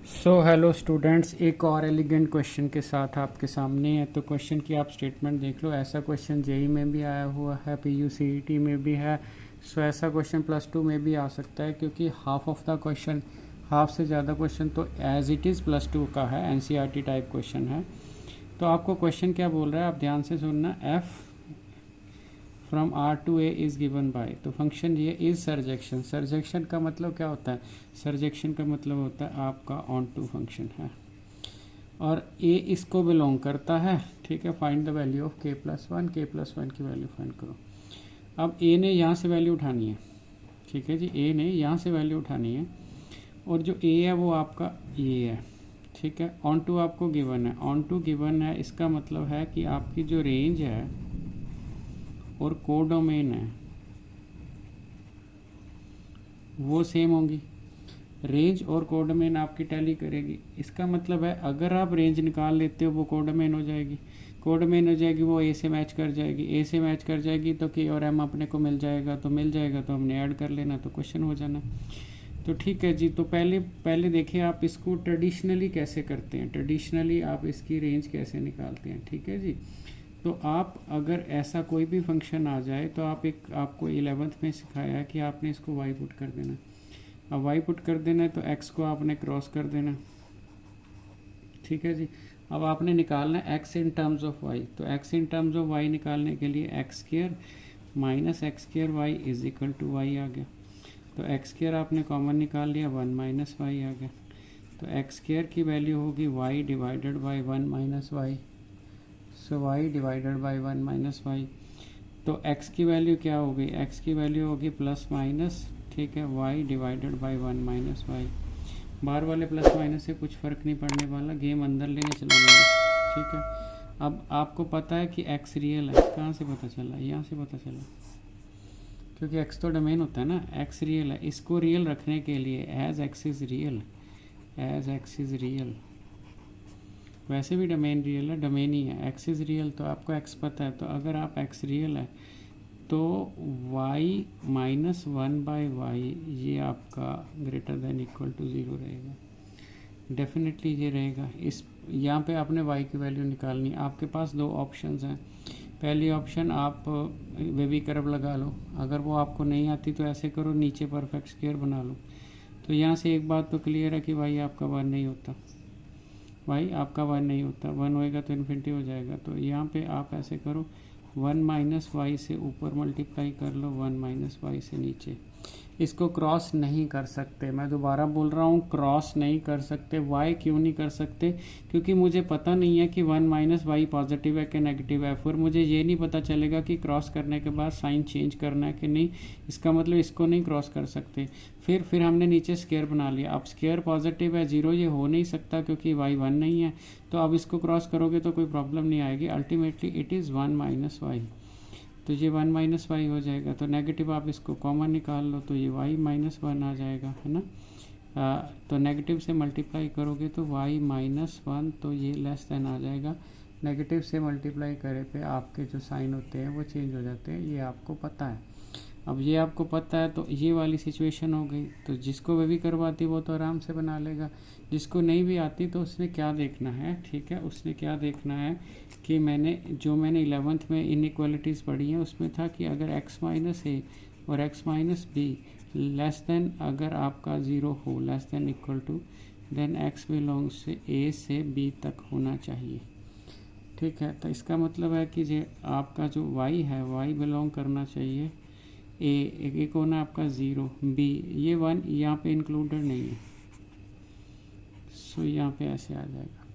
Hello students, एक और elegant question के साथ आपके सामने है। तो क्वेश्चन की आप स्टेटमेंट देख लो। ऐसा क्वेश्चन जेई में भी आया हुआ है, पीयूसीईटी में भी है। ऐसा क्वेश्चन +2 में भी आ सकता है, क्योंकि half of the question, half से ज़्यादा क्वेश्चन तो एज इट इज़ +2 का है, एनसीईआरटी टाइप क्वेश्चन है। तो आपको क्वेश्चन क्या बोल रहा है, आप ध्यान से सुनना। F from R to A is given by, तो फंक्शन ये इज़ सरजेक्शन। सरजेक्शन का मतलब क्या होता है? सरजेक्शन का मतलब होता है आपका ऑन टू फंक्शन है, और ए इसको बिलोंग करता है। ठीक है, find the value of k+1। k+1 की वैल्यू फाइंड करो। अब ए ने यहाँ से वैल्यू उठानी है। ठीक है जी, ए ने यहाँ से वैल्यू उठानी है, और जो ए है वो आपका ये है। ठीक है, ऑन टू आपको गिवन है, ऑन टू गिवन है, इसका मतलब है कि आपकी जो रेंज है और कोडोमेन है वो सेम होंगी। रेंज और कोडोमेन आपकी टैली करेगी। इसका मतलब है अगर आप रेंज निकाल लेते हो वो कोडोमेन हो जाएगी, कोडोमेन हो जाएगी वो ए से मैच कर जाएगी, ए से मैच कर जाएगी तो के और एम अपने को मिल जाएगा, तो मिल जाएगा तो हमने ऐड कर लेना, तो क्वेश्चन हो जाना। तो ठीक है जी, तो पहले देखिए आप इसको ट्रेडिशनली कैसे करते हैं, ट्रेडिशनली आप इसकी रेंज कैसे निकालते हैं। ठीक है जी, तो आप अगर ऐसा कोई भी फंक्शन आ जाए तो आपको 11th में सिखाया है कि आपने इसको वाई पुट कर देना। अब वाई पुट कर देना है तो एक्स को आपने क्रॉस कर देना। ठीक है जी, अब आपने निकालना है x in terms of y. तो x in terms of y निकालने के लिए x square minus x square y is equal to y आ गया। तो एक्स स्क्वायर आपने कॉमन निकाल लिया, 1 माइनस वाई आ गया। तो एक्स स्क्वायर की वैल्यू होगी Y divided by 1 minus Y. So Y divided by 1 minus Y. तो x की वैल्यू क्या होगी? x की वैल्यू होगी प्लस माइनस, ठीक है, y divided by 1 minus Y. बाहर वाले प्लस माइनस से कुछ फ़र्क नहीं पड़ने वाला, गेम अंदर लेने चलाना है। ठीक है, अब आपको पता है कि x रियल है। कहाँ से पता चला? यहाँ से पता चला, क्योंकि x तो डोमेन होता है ना, x रियल है। इसको रियल रखने के लिए as x is real, as x is real, वैसे भी डोमेन रियल है, डोमेन ही है, एक्स इज़ रियल, तो आपको एक्स पता है। तो अगर आप एक्स रियल है तो वाई माइनस 1 बाई वाई ये आपका ग्रेटर देन इक्वल टू 0 रहेगा। डेफिनेटली ये रहेगा। इस यहाँ पे आपने वाई की वैल्यू निकालनी। आपके पास दो ऑप्शंस हैं। पहली ऑप्शन आप वेवी कर्व लगा लो, अगर वो आपको नहीं आती तो ऐसे करो, नीचे परफेक्ट स्क्वायर बना लो। तो यहाँ से एक बात तो क्लियर है कि वाई आपका 1 नहीं होता, वाई आपका 1 नहीं होता। 1 होएगा तो इन्फिनिटी हो जाएगा। तो यहाँ पे आप ऐसे करो, 1 माइनस वाई से ऊपर मल्टीप्लाई कर लो, 1 माइनस वाई से नीचे। इसको क्रॉस नहीं कर सकते, मैं दोबारा बोल रहा हूँ, क्रॉस नहीं कर सकते। वाई क्यों नहीं कर सकते? क्योंकि मुझे पता नहीं है कि 1 माइनस वाई पॉजिटिव है कि नेगेटिव है। फिर मुझे ये नहीं पता चलेगा कि क्रॉस करने के बाद साइन चेंज करना है कि नहीं। इसका मतलब इसको नहीं क्रॉस कर सकते। फिर हमने नीचे स्क्वायर बना लिया। अब स्क्वायर पॉजिटिव है, 0 ये हो नहीं सकता क्योंकि वाई 1 नहीं है। तो अब इसको क्रॉस करोगे तो कोई प्रॉब्लम नहीं आएगी। Ultimately it is 1 minus Y, तो ये 1 माइनस वाई हो जाएगा। तो नेगेटिव आप इसको कॉमन निकाल लो तो ये वाई माइनस 1 आ जाएगा, है ना। तो नेगेटिव से मल्टीप्लाई करोगे तो वाई माइनस 1, तो ये लेस देन आ जाएगा। नेगेटिव से मल्टीप्लाई करे पे आपके जो साइन होते हैं वो चेंज हो जाते हैं, ये आपको पता है। अब ये आपको पता है तो ये वाली सिचुएशन हो गई। तो जिसको वे भी करवाती वो तो आराम से बना लेगा, जिसको नहीं भी आती तो उसने क्या देखना है, ठीक है, उसने क्या देखना है कि मैंने 11th में इनइक्वालिटीज़ पढ़ी हैं उसमें था कि अगर x माइनस ए और x minus B less than, अगर आपका 0 हो, less than equal to, then x belongs से a से b तक होना चाहिए। ठीक है, तो इसका मतलब है कि ये आपका जो y है y बिलोंग करना चाहिए एक होना आपका 0, बी ये 1 यहाँ पे इंक्लूडेड नहीं है। सो यहाँ पे ऐसे आ जाएगा।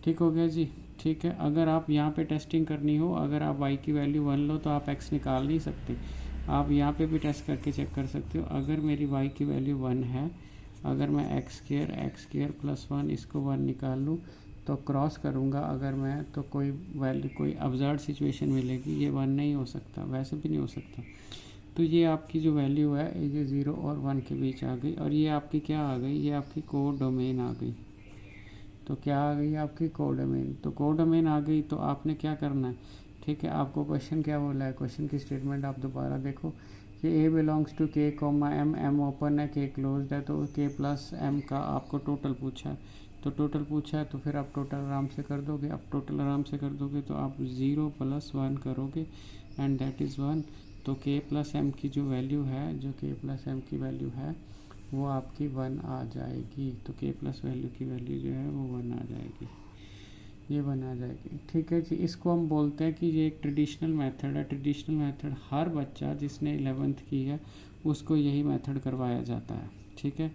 ठीक हो गया जी। ठीक है, अगर आप यहाँ पे टेस्टिंग करनी हो, अगर आप y की वैल्यू 1 लो तो आप x निकाल नहीं सकते। आप यहाँ पे भी टेस्ट करके चेक कर सकते हो। अगर मेरी y की वैल्यू 1 है, अगर मैं एक्स स्क्वायर प्लस 1 इसको 1 निकाल लूँ तो क्रॉस करूँगा अगर मैं, तो कोई वैल्यू, कोई अब्सर्ड सिचुएशन मिलेगी, ये 1 नहीं हो सकता, वैसे भी नहीं हो सकता। तो ये आपकी जो वैल्यू है ये 0 और 1 के बीच आ गई, और ये आपकी क्या आ गई, ये आपकी कोडोमेन आ गई। तो क्या आ गई आपकी कोडोमेन? तो कोडोमेन आ गई तो आपने क्या करना है, ठीक है। आपको क्वेश्चन क्या बोला है, क्वेश्चन की स्टेटमेंट आप दोबारा देखो। कि ए बिलोंग्स टू के कॉमा एम, एम ओपन है, के क्लोज्ड है, तो के प्लस एम का आपको टोटल पूछा है, तो टोटल पूछा है तो फिर आप टोटल आराम से कर दोगे। अब टोटल आराम से कर दोगे तो आप 0 + 1 करोगे एंड दैट इज़ 1। तो के प्लस एम की जो वैल्यू है, जो के प्लस एम की वैल्यू है वो आपकी 1 आ जाएगी। तो के प्लस वैल्यू की वैल्यू जो है वो 1 आ जाएगी, ये 1 आ जाएगी। ठीक है जी, इसको हम बोलते हैं कि ये एक ट्रेडिशनल मेथड है। ट्रेडिशनल मेथड हर बच्चा जिसने 11th की है उसको यही मेथड करवाया जाता है। ठीक है,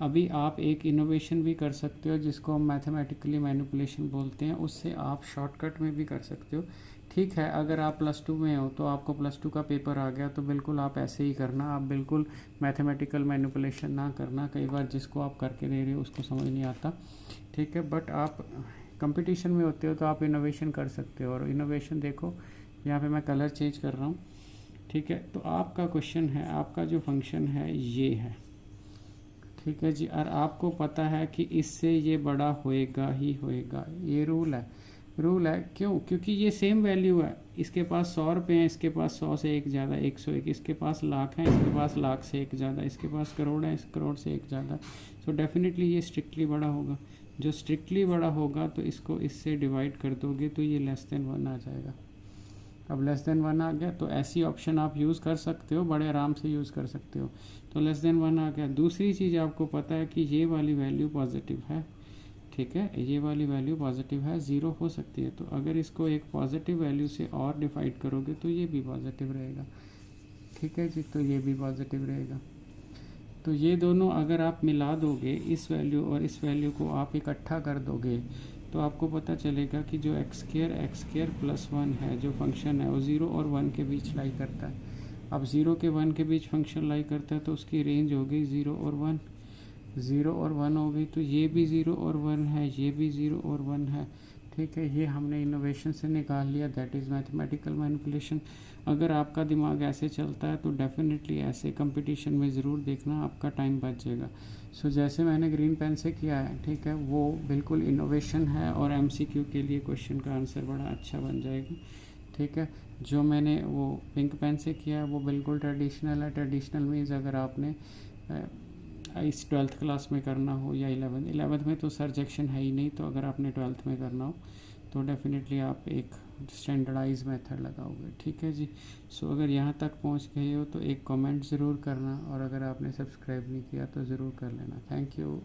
अभी आप एक इनोवेशन भी कर सकते हो जिसको हम मैथमेटिकली मैनिपुलेशन बोलते हैं, उससे आप शॉर्टकट में भी कर सकते हो। ठीक है, अगर आप +2 में हो तो आपको +2 का पेपर आ गया तो बिल्कुल आप ऐसे ही करना, आप बिल्कुल मैथमेटिकल मैनिपुलेशन ना करना। कई बार जिसको आप करके दे रहे हो उसको समझ नहीं आता। ठीक है, बट आप कंपटीशन में होते हो तो आप इनोवेशन कर सकते हो। और इनोवेशन देखो, यहाँ पे मैं कलर चेंज कर रहा हूँ। ठीक है, तो आपका क्वेश्चन है, आपका जो फंक्शन है ये है। ठीक है जी, और आपको पता है कि इससे ये बड़ा होएगा ही होएगा, ये रूल है। रूल है क्यों? क्योंकि ये सेम वैल्यू है। इसके पास 100 रुपये हैं, इसके पास 100 से एक ज़्यादा 101, इसके पास लाख हैं, इसके पास लाख से एक ज़्यादा, इसके पास करोड़ है, इस करोड़ से एक ज़्यादा। सो डेफिनेटली ये स्ट्रिक्टली बड़ा होगा। जो स्ट्रिक्टली बड़ा होगा तो इसको इससे डिवाइड कर दोगे तो ये <1 आ जाएगा। अब <1 आ गया तो ऐसी ऑप्शन आप यूज़ कर सकते हो, बड़े आराम से यूज़ कर सकते हो। तो <1 आ गया। दूसरी चीज़ आपको पता है कि ये वाली वैल्यू पॉजिटिव है। ठीक है, ये वाली वैल्यू पॉजिटिव है, 0 हो सकती है। तो अगर इसको एक पॉजिटिव वैल्यू से और डिवाइड करोगे तो ये भी पॉजिटिव रहेगा। ठीक है जी, तो ये भी पॉजिटिव रहेगा। तो ये दोनों अगर आप मिला दोगे, इस वैल्यू और इस वैल्यू को आप इकट्ठा कर दोगे तो आपको पता चलेगा कि जो x² + 1 है, जो फंक्शन है वो 0 और 1 के बीच लाई करता है। अब 0 के 1 के बीच फंक्शन लाई करता है तो उसकी रेंज हो गई 0 और 1, 0 और 1 हो गई। तो ये भी 0 और 1 है, ये भी 0 और 1 है। ठीक है, ये हमने इनोवेशन से निकाल लिया, दैट इज़ मैथमेटिकल मैनिपुलेशन। अगर आपका दिमाग ऐसे चलता है तो डेफिनेटली ऐसे कंपटीशन में ज़रूर देखना, आपका टाइम बच जाएगा। सो जैसे मैंने ग्रीन पेन से किया है, ठीक है, वो बिल्कुल इनोवेशन है और MCQ के लिए क्वेश्चन का आंसर बड़ा अच्छा बन जाएगा। ठीक है, जो मैंने वो पिंक पेन से किया है वो बिल्कुल ट्रेडिशनल है। ट्रेडिशनल मीन्स अगर आपने इस 12th क्लास में करना हो या 11th में तो सर्जेक्शन है ही नहीं, तो अगर आपने 12th में करना हो तो डेफिनेटली आप एक स्टैंडर्डाइज मेथड लगाओगे। ठीक है जी, सो अगर यहाँ तक पहुँच गए हो तो एक कमेंट ज़रूर करना, और अगर आपने सब्सक्राइब नहीं किया तो ज़रूर कर लेना। Thank you.